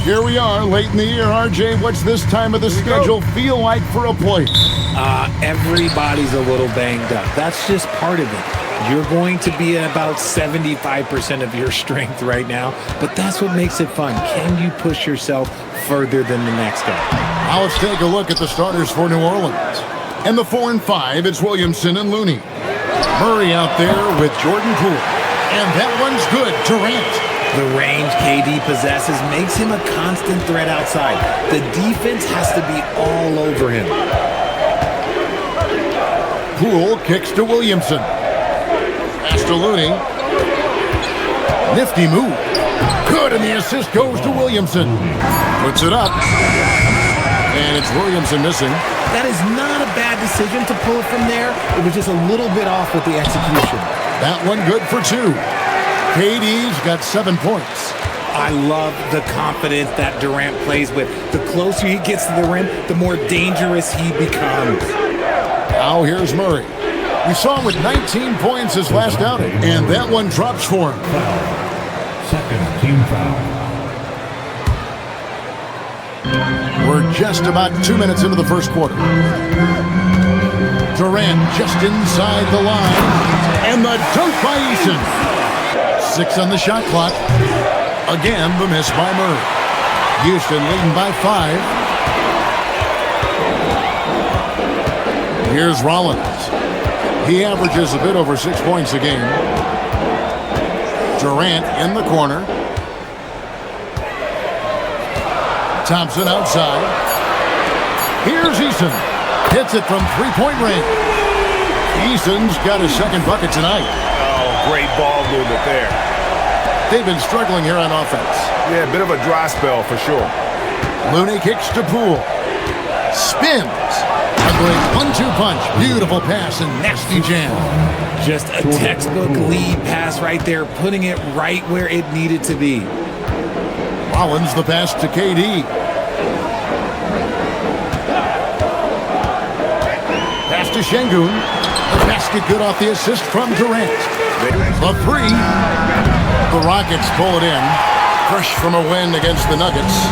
Here we are, late in the year. RJ, what's this time of the schedule feel like for a place? Everybody's a little banged up. That's just part of it. You're going to be at about 75% of your strength right now, but that's what makes it fun. Can you push yourself further than the next guy? Now let's take a look at the starters for New Orleans. And the 4 and 5, it's Williamson and Looney. Murray out there with Jordan Poole. And that one's good, Durant. The range KD possesses makes him a constant threat outside. The defense has to be all over him. Poole kicks to Williamson. Pass to Looney. Nifty move. Good, and the assist goes to Williamson. Puts it up. And it's Williamson missing. That is not a bad decision to pull it from there. It was just a little bit off with the execution. That one good for 2. KD's got 7 points. I love the confidence that Durant plays with. The closer he gets to the rim, the more dangerous he becomes. Now here's Murray. We saw him with 19 points his last outing, and that one drops for him. Second team foul. We're just about 2 minutes into the first quarter. Durant just inside the line, and the dunk by Eason. 6 on the shot clock. Again, the miss by Murray. Houston leading by 5. Here's Rollins. He averages a bit over 6 points a game. Durant in the corner. Thompson outside. Here's Eason. Hits it from three-point range. Eason's got his second bucket tonight. Oh, great ball movement there. They've been struggling here on offense. Yeah, a bit of a dry spell for sure. Looney kicks to Poole. Spins. A great 1-2 punch. Beautiful pass and nasty jam. Just a textbook lead pass right there, putting it right where it needed to be. Rollins the pass to KD. Pass to Şengün. The basket good off the assist from Durant. The 3. The Rockets pull it in. Fresh from a win against the Nuggets.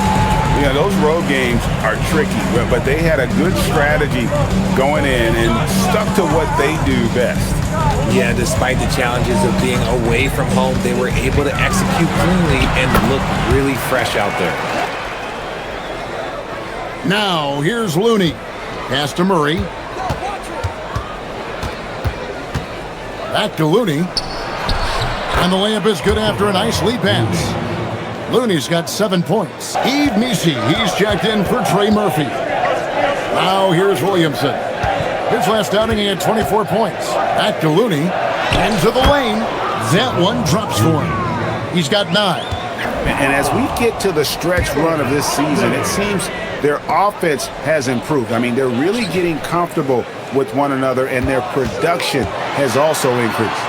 Yeah, those road games are tricky, but they had a good strategy going in and stuck to what they do best. Yeah, despite the challenges of being away from home, they were able to execute cleanly and look really fresh out there. Now, here's Looney. Pass to Murray. Back to Looney. And the layup is good after a nice lead pass. Looney's got 7 points. Yves Missi, he's checked in for Trey Murphy. Now here's Williamson. His last outing, he had 24 points. Back to Looney. Into the lane. That one drops for him. He's got 9. And as we get to the stretch run of this season, it seems their offense has improved. I mean, they're really getting comfortable with one another, and their production has also increased.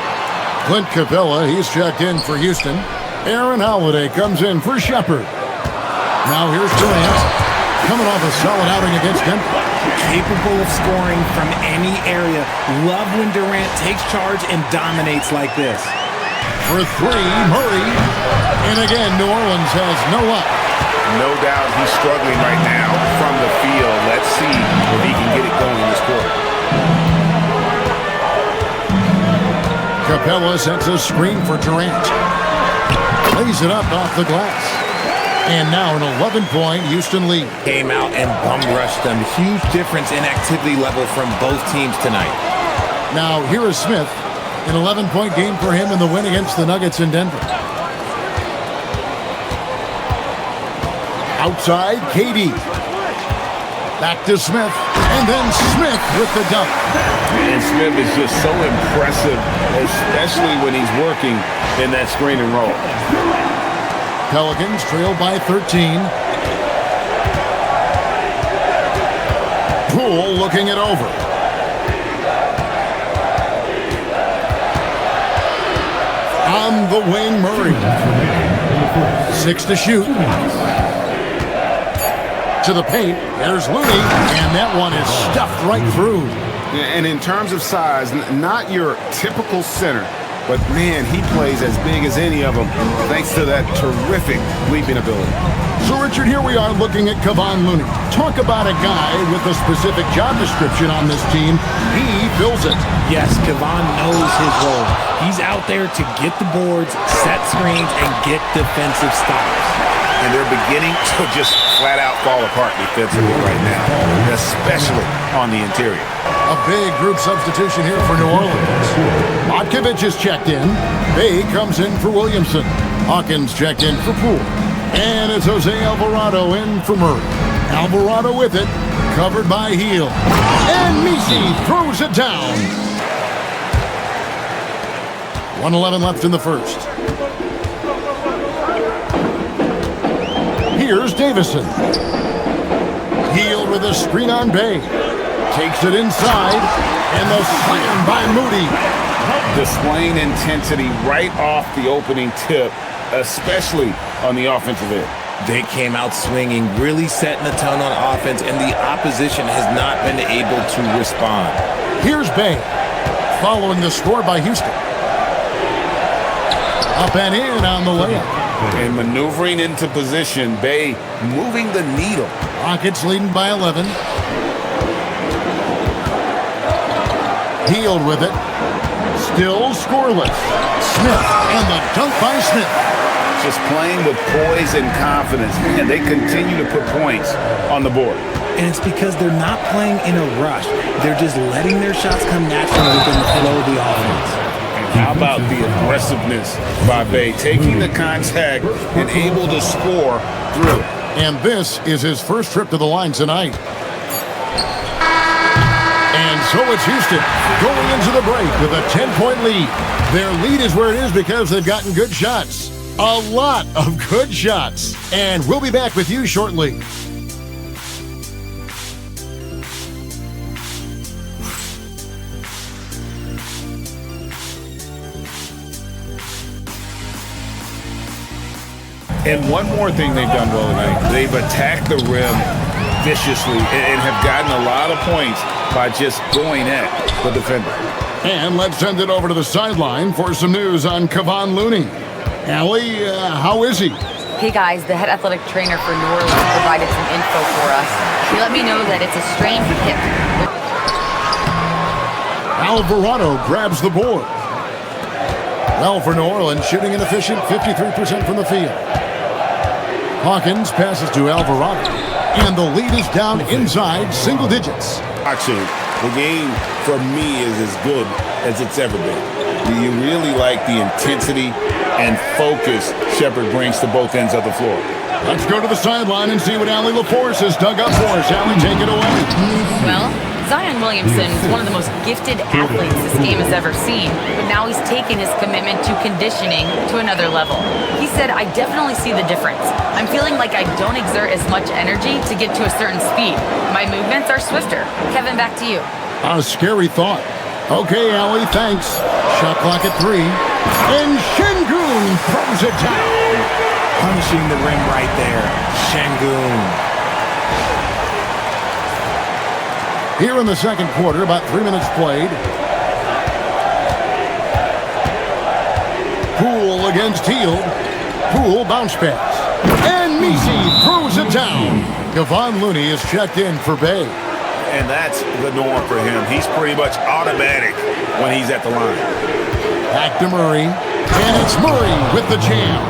Clint Capella, he's checked in for Houston. Aaron Holiday comes in for Shepherd. Now here's Durant, coming off a solid outing against Denver. Capable of scoring from any area. Love when Durant takes charge and dominates like this. For 3, Murray. And again, New Orleans has no luck. No doubt he's struggling right now from the field. Let's see if he can get it going this quarter. Capella sets a screen for Durant. Lays it up off the glass. And now an 11-point Houston lead. Came out and bum rushed them. Huge difference in activity level from both teams tonight. Now here is Smith. An 11-point game for him in the win against the Nuggets in Denver. Outside, KD. Back to Smith. And then Smith with the dunk. And Smith is just so impressive, especially when he's working in that screen and roll. Pelicans trail by 13. Poole looking it over. On the wing, Murray. 6 to shoot. To the paint, there's Looney, and that one is stuffed right through. And in terms of size, not your typical center, but man, he plays as big as any of them thanks to that terrific leaping ability. So, Richard, here we are looking at Kevon Looney. Talk about a guy with a specific job description on this team. He fills it. Yes, Kevon knows his role. He's out there to get the boards, set screens, and get defensive stops. And they're beginning to just flat out fall apart defensively right now, especially on the interior. A big group substitution here for New Orleans. Motkevich is checked in. Bay comes in for Williamson. Hawkins checked in for Poole. And it's Jose Alvarado in for Murray. Alvarado with it, covered by Heel. And Misi throws it down. 1:11 left in the first. Here's Davison. Heel with a screen on Bay. Takes it inside, and the slam by Moody. Displaying intensity right off the opening tip, especially on the offensive end. They came out swinging, really setting the tone on offense, and the opposition has not been able to respond. Here's Bay, following the score by Houston. Up and in on the layup. And maneuvering into position, Bay moving the needle. Rockets leading by 11. Healed with it. Still scoreless. Smith, and the dunk by Smith. Just playing with poise and confidence, and they continue to put points on the board. And it's because they're not playing in a rush. They're just letting their shots come naturally within the flow of the offense. How about the aggressiveness by Bay, taking the contact and able to score through. And this is his first trip to the line tonight. And so it's Houston going into the break with a 10-point lead. Their lead is where it is because they've gotten good shots. A lot of good shots. And we'll be back with you shortly. And one more thing they've done well tonight, they've attacked the rim viciously and have gotten a lot of points by just going at the defender. And let's send it over to the sideline for some news on Kevon Looney. Allie, how is he? Hey guys, the head athletic trainer for New Orleans provided some info for us. He let me know that it's a strained hip. Alvarado grabs the board. Well, for New Orleans, shooting an efficient 53% from the field. Hawkins passes to Alvarado, and the lead is down inside single digits. Actually, the game for me is as good as it's ever been. You really like the intensity and focus Shepherd brings to both ends of the floor. Let's go to the sideline and see what Allie LaForce has dug up for us. Allie, take it away. Well, Zion Williamson is one of the most gifted athletes this game has ever seen, but now he's taken his commitment to conditioning to another level. He said, I definitely see the difference. I'm feeling like I don't exert as much energy to get to a certain speed. My movements are swifter. Kevin, back to you. A scary thought. Okay, Allie, thanks. Shot clock at 3. And Şengün throws it down. Punishing the rim right there. Şengün. Here in the second quarter, about 3 minutes played. Poole against Hield. Poole bounce pass. And Misi throws it down. Kevon Looney is checked in for Bay. And that's the norm for him. He's pretty much automatic when he's at the line. Back to Murray. And it's Murray with the jam.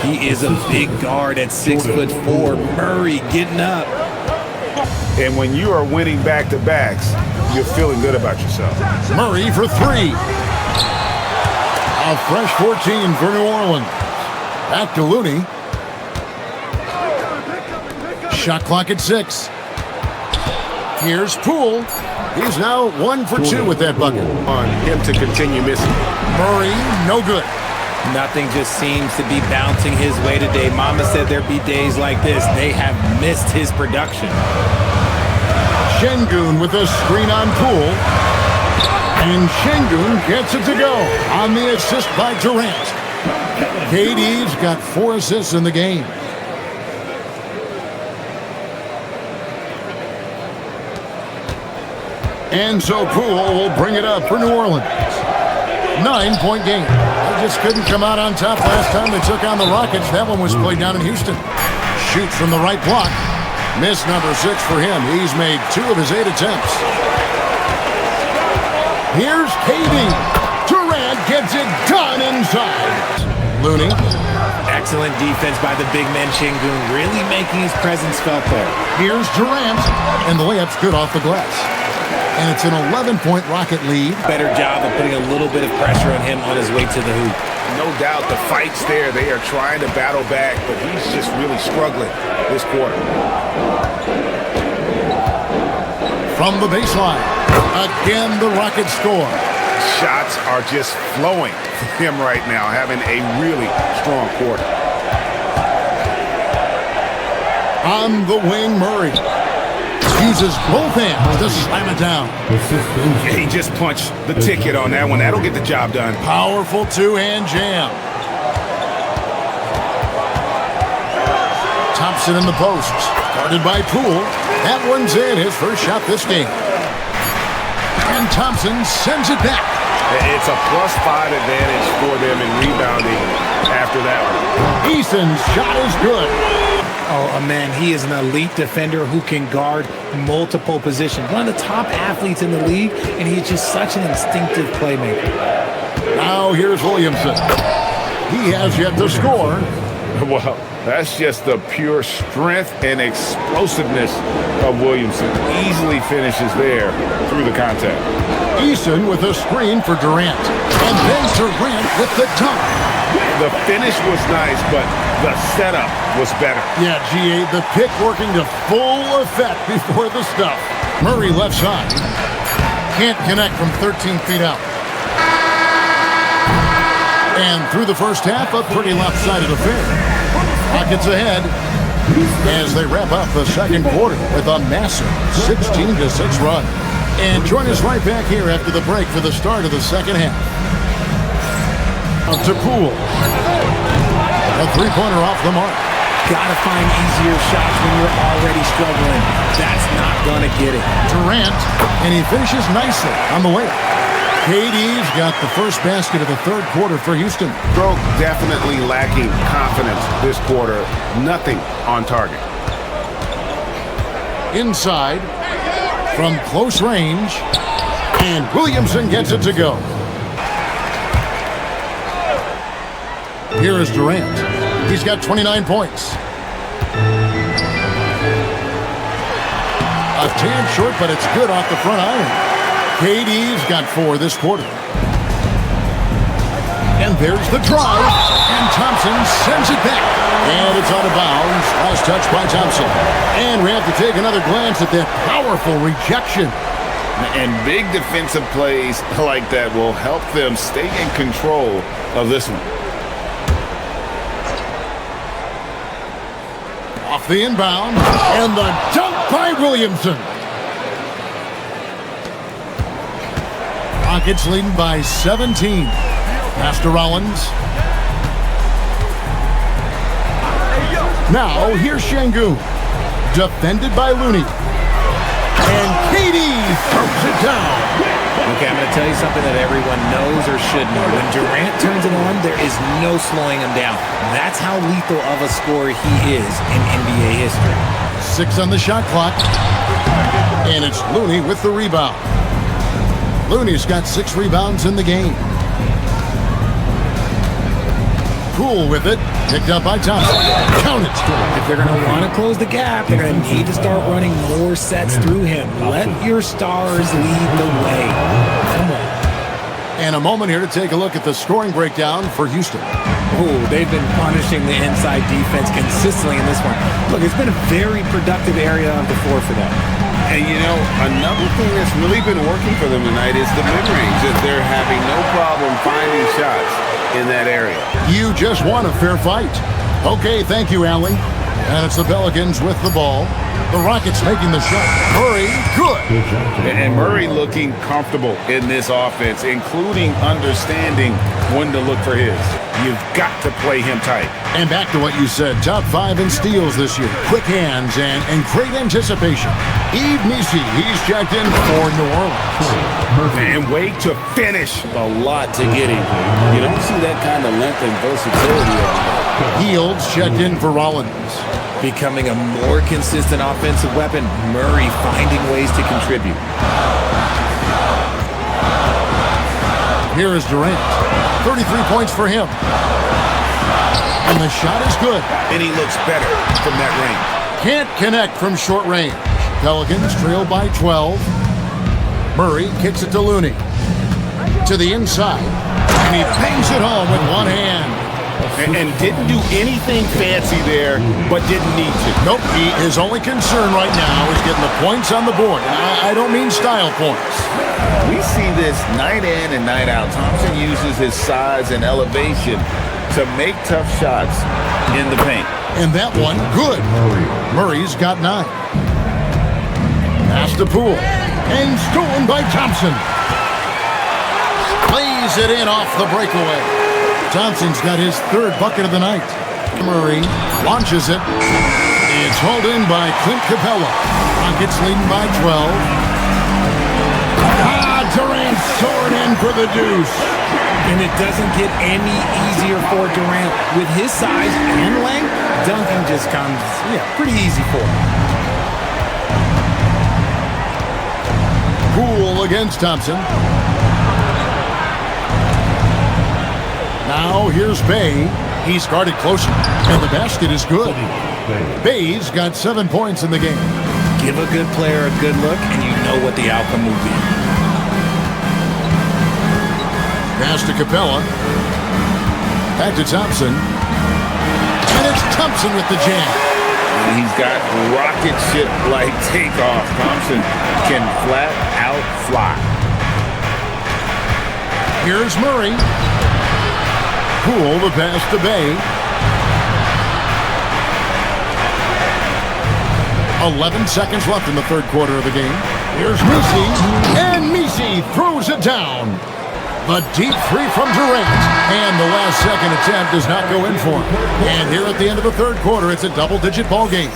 He is a big guard at 6'4". Murray getting up. And when you are winning back-to-backs, you're feeling good about yourself. Murray for 3. A fresh 14 for New Orleans. Back to Looney. Shot clock at 6. Here's Poole. He's now 1 for 2 with that bucket. On him to continue missing. Murray, no good. Nothing just seems to be bouncing his way today. Mama said there'd be days like this. They have missed his production. Şengün with a screen on Poole. And Şengün gets it to go on the assist by Durant. KD's got 4 assists in the game. And so Poole will bring it up for New Orleans. 9-point game. They just couldn't come out on top last time they took on the Rockets. That one was played down in Houston. Shoots from the right block. Miss number 6 for him. He's made 2 of his 8 attempts. Here's KD. Durant gets it done inside. Looney. Excellent defense by the big man Şengün, really making his presence felt there. Here's Durant. And the layup's good off the glass. And it's an 11-point Rocket lead. Better job of putting a little bit of pressure on him on his way to the hoop. No doubt the fight's there. They are trying to battle back, but he's just really struggling this quarter. From the baseline. Again, the Rockets score. Shots are just flowing for him right now, having a really strong quarter. On the wing, Murray uses both hands to slam it down. He just punched the ticket on that one. That'll get the job done. Powerful two-hand jam. Thompson in the post. Guarded by Poole. That one's in, his first shot this game. And Thompson sends it back. It's a +5 advantage for them in rebounding after that one. Eason's shot is good. Oh, man, he is an elite defender who can guard multiple positions. One of the top athletes in the league, and he's just such an instinctive playmaker. Now here's Williamson. He has yet to score. Well, that's just the pure strength and explosiveness of Williamson. Easily finishes there through the contact. Eason with a screen for Durant. And then Durant with the dunk. The finish was nice, but the setup was better. Yeah, GA, the pick working to full effect before the stuff. Murray left side. Can't connect from 13 feet out. And through the first half, a pretty lopsided affair. Rockets ahead as they wrap up the second quarter with a massive 16-6 run. And join us right back here after the break for the start of the second half. Up to Poole. A three-pointer off the mark. Gotta find easier shots when you're already struggling. That's not gonna get it. Durant, and he finishes nicely on the way. KD's got the first basket of the third quarter for Houston. Stroke definitely lacking confidence this quarter. Nothing on target. Inside, from close range, and Williamson gets it to go. Here is Durant. He's got 29 points. A tad short, but it's good off the front iron. KD's got 4 this quarter. And there's the drive. And Thompson sends it back. And it's out of bounds. Last touch by Thompson. And we have to take another glance at that powerful rejection. And big defensive plays like that will help them stay in control of this one. Off the inbound. And the dunk by Williamson. Rockets leading by 17. Pass to Rollins. Now, here's Şengün. Defended by Looney. And KD throws it down. Okay, I'm going to tell you something that everyone knows or should know. When Durant turns it on, there is no slowing him down. That's how lethal of a scorer he is in NBA history. 6 on the shot clock. And it's Looney with the rebound. Looney's got 6 rebounds in the game. Poole with it. Picked up by Thompson. Count it. If they're going to want to close the gap, they're going to need to start running more sets through him. Let your stars lead the way. Come on. And a moment here to take a look at the scoring breakdown for Houston. Oh, they've been punishing the inside defense consistently in this one. Look, it's been a very productive area of the floor for them. And, you know, another thing that's really been working for them tonight is the mid-range. That they're having no problem finding shots in that area. You just won a fair fight. Okay, thank you, Allen. And it's the Pelicans with the ball. The Rockets making the shot. Murray, good. And Murray looking comfortable in this offense, including understanding when to look for his. You've got to play him tight. And back to what you said, top 5 in steals this year. Quick hands and great anticipation. Yves Missi, he's checked in for New Orleans. And way to finish. A lot to get him. You don't see that kind of length and versatility over there. Fields checked in for Rollins. Becoming a more consistent offensive weapon, Murray finding ways to contribute. Here is Durant. 33 points for him. And the shot is good. And he looks better from that range. Can't connect from short range. Pelicans trail by 12. Murray kicks it to Looney. To the inside. And he bangs it home with one hand. And didn't do anything fancy there, but didn't need to. Nope, his only concern right now is getting the points on the board. And I don't mean style points. We see this night in and night out. Thompson uses his size and elevation to make tough shots in the paint. And that one, good. Murray's got 9. Pass to Poole. And stolen by Thompson. Plays it in off the breakaway. Thompson's got his 3rd bucket of the night. Murray launches it. It's hauled in by Clint Capella. Rockets leading by 12. Durant soaring in for the deuce. And it doesn't get any easier for Durant. With his size and length, dunking just comes pretty easy for him. Poole against Thompson. Now here's Bay. He's guarded closer. And the basket is good. Bay's got 7 points in the game. Give a good player a good look, and you know what the outcome will be. Pass to Capella. Back to Thompson. And it's Thompson with the jam. He's got rocket ship-like takeoff. Thompson can flat out fly. Here's Murray. Poole the pass to Bay. 11 seconds left in the 3rd quarter of the game. Here's Missi. And Missi throws it down. The deep 3 from Durant. And the last second attempt does not go in for him. And here at the end of the 3rd quarter, it's a double-digit ball game.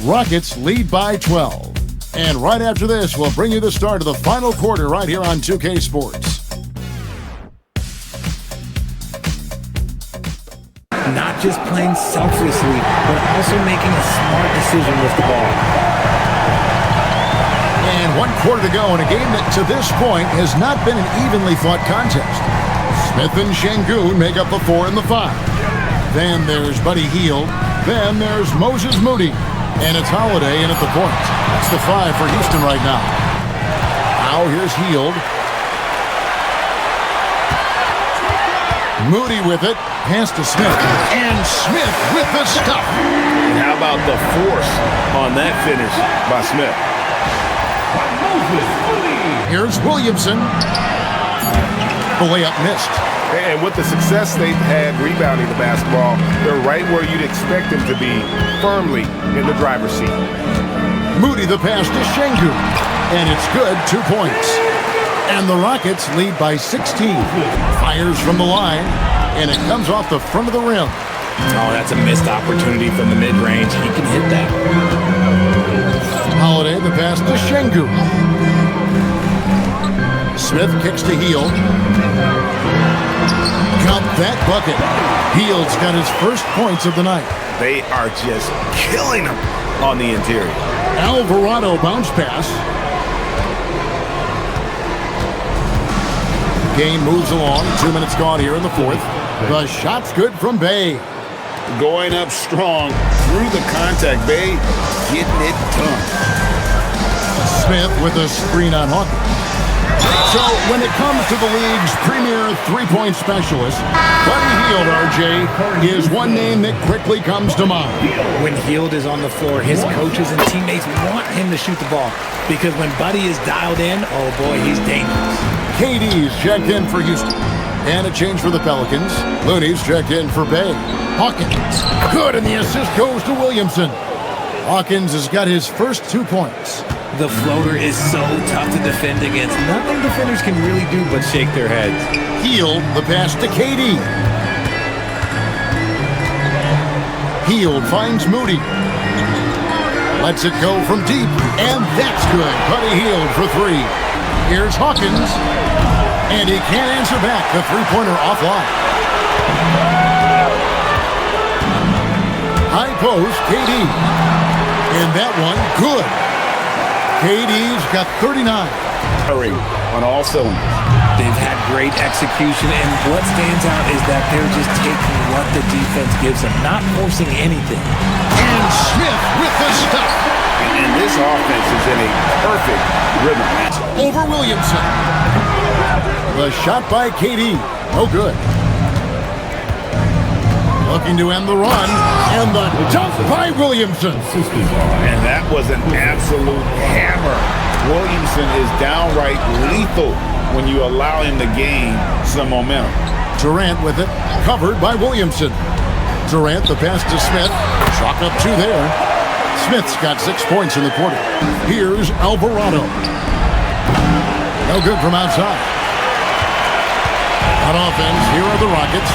Rockets lead by 12. And right after this, we'll bring you the start of the final quarter right here on 2K Sports. Not just playing selflessly, but also making a smart decision with the ball. And 1 quarter to go in a game that to this point has not been an evenly fought contest. Smith and Şengün make up the 4 and the 5. Then there's Buddy Hield. Then there's Moses Moody. And it's Holiday in at the point. That's the 5 for Houston right now. Now here's Hield. Moody with it. Pass to Smith. And Smith with the stuff. And how about the force on that finish by Smith? Here's Williamson. The layup missed. And with the success they've had rebounding the basketball, they're right where you'd expect them to be, firmly in the driver's seat. Moody the pass to Şengün. And it's good, 2 points. And the Rockets lead by 16. Fires from the line. And it comes off the front of the rim. Oh, that's a missed opportunity from the mid-range. He can hit that. Holiday the pass to Şengün. Smith kicks to Hield. Count that bucket. Hield's got his first points of the night. They are just killing them on the interior. Alvarado bounce pass. Game moves along. 2 minutes gone here in the 4th. The shot's good from Bay. Going up strong through the contact. Bay getting it done. Smith with a screen on Hawkins. So when it comes to the league's premier 3-point specialist, Buddy Hield, RJ, is one name that quickly comes to mind. When Hield is on the floor, his coaches and teammates want him to shoot the ball because when Buddy is dialed in, oh boy, he's dangerous. KD's checked in for Houston. And a change for the Pelicans. Looney's checked in for Bay. Hawkins. Good, and the assist goes to Williamson. Hawkins has got his first 2 points. The floater is so tough to defend against. Nothing defenders can really do but shake their heads. Hield the pass to KD. Hield finds Moody. Lets it go from deep, and that's good. Buddy Hield for three. Here's Hawkins, and he can't answer back. The three-pointer offline. High post, KD. And that one, good. KD's got 39. On all cylinders. They've had great execution, and what stands out is that they're just taking what the defense gives them, not forcing anything. And Smith with the stop. And this offense is in a perfect rhythm. Over Williamson. The shot by KD. No good. Looking to end the run. And the dunk by Williamson. And that was an absolute hammer. Williamson is downright lethal when you allow him to gain some momentum. Durant with it. Covered by Williamson. Durant, the pass to Smith. Chalk up two there. Smith's got 6 points in the quarter. Here's Alvarado. No good from outside. On offense, here are the Rockets.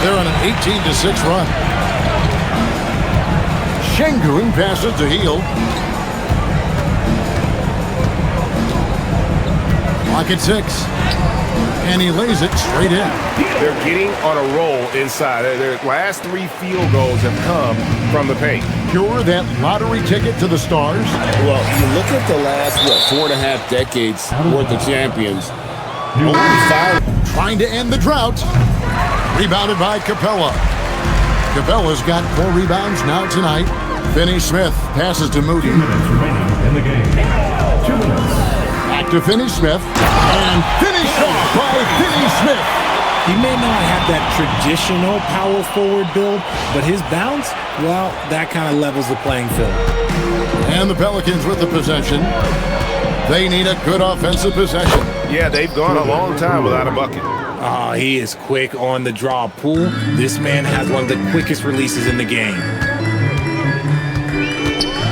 They're on an 18-6 run. Şengün passes to Hield. Clock at 6. And he lays it straight in. They're getting on a roll inside. Their last 3 field goals have come from the paint. You're that lottery ticket to the stars. Well, you look at the last, 4.5 decades worth of champions. Only 5. Trying to end the drought. Rebounded by Capella. Capella's got 4 rebounds now tonight. Finney Smith passes to Moody. 2 minutes remaining in the game. 2 minutes. Back to Finney Smith. And finished off by Finney Smith. He may not have that traditional power forward build, but his bounce, well, that kind of levels the playing field. And the Pelicans with the possession. They need a good offensive possession. Yeah, they've gone a long time without a bucket. He is quick on the draw pull. This man has one of the quickest releases in the game.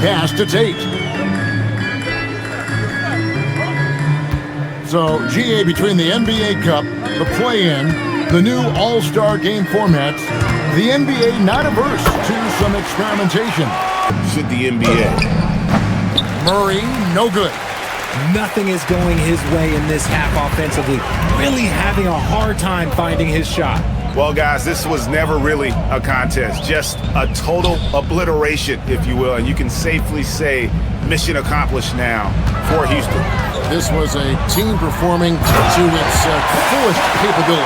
Pass to Tate. So, GA, between the NBA Cup, the play-in, the new All-Star game formats, the NBA not averse to some experimentation. Should the NBA? Murray, no good. Nothing is going his way in this half offensively. Really having a hard time finding his shot. Well, guys, this was never really a contest. Just a total obliteration, if you will. And you can safely say mission accomplished now for Houston. This was a team performing to its fullest capability.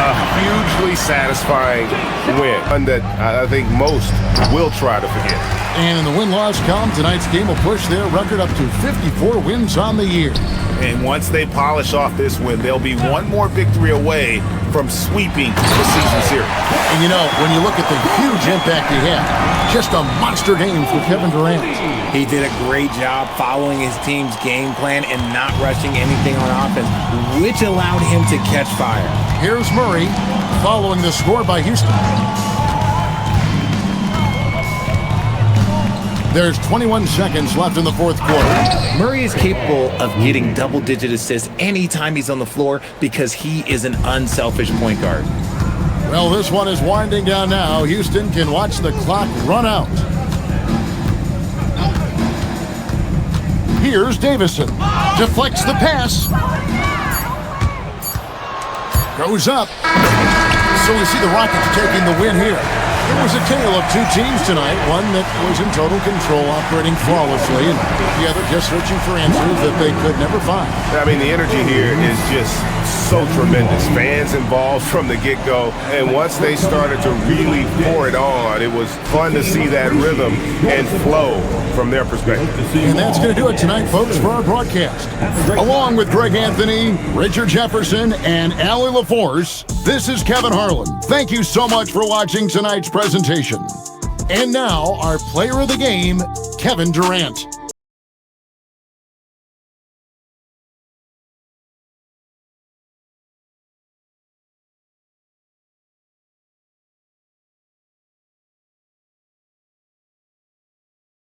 A hugely satisfying win. One that I think most will try to forget. And in the win-loss column, tonight's game will push their record up to 54 wins on the year. And once they polish off this win, they'll be one more victory away from sweeping the season series. And you know, when you look at the huge impact he had, just a monster game for Kevin Durant. He did a great job following his team's game plan and not rushing anything on offense, which allowed him to catch fire. Here's Murray following the score by Houston. There's 21 seconds left in the fourth quarter. Murray is capable of getting double-digit assists anytime he's on the floor because he is an unselfish point guard. Well, this one is winding down now. Houston can watch the clock run out. Here's Davison. Deflects the pass. Goes up. So we see the Rockets taking the win here. It was a tale of two teams tonight, one that was in total control, operating flawlessly, and the other just searching for answers that they could never find. I mean, the energy here is just so tremendous. Fans involved from the get-go, and once they started to really pour it on, it was fun to see that rhythm and flow from their perspective. And that's going to do it tonight, folks, for our broadcast. Along with Greg Anthony, Richard Jefferson, and Allie LaForce, this is Kevin Harlan. Thank you so much for watching tonight's presentation. And now, our player of the game, Kevin Durant.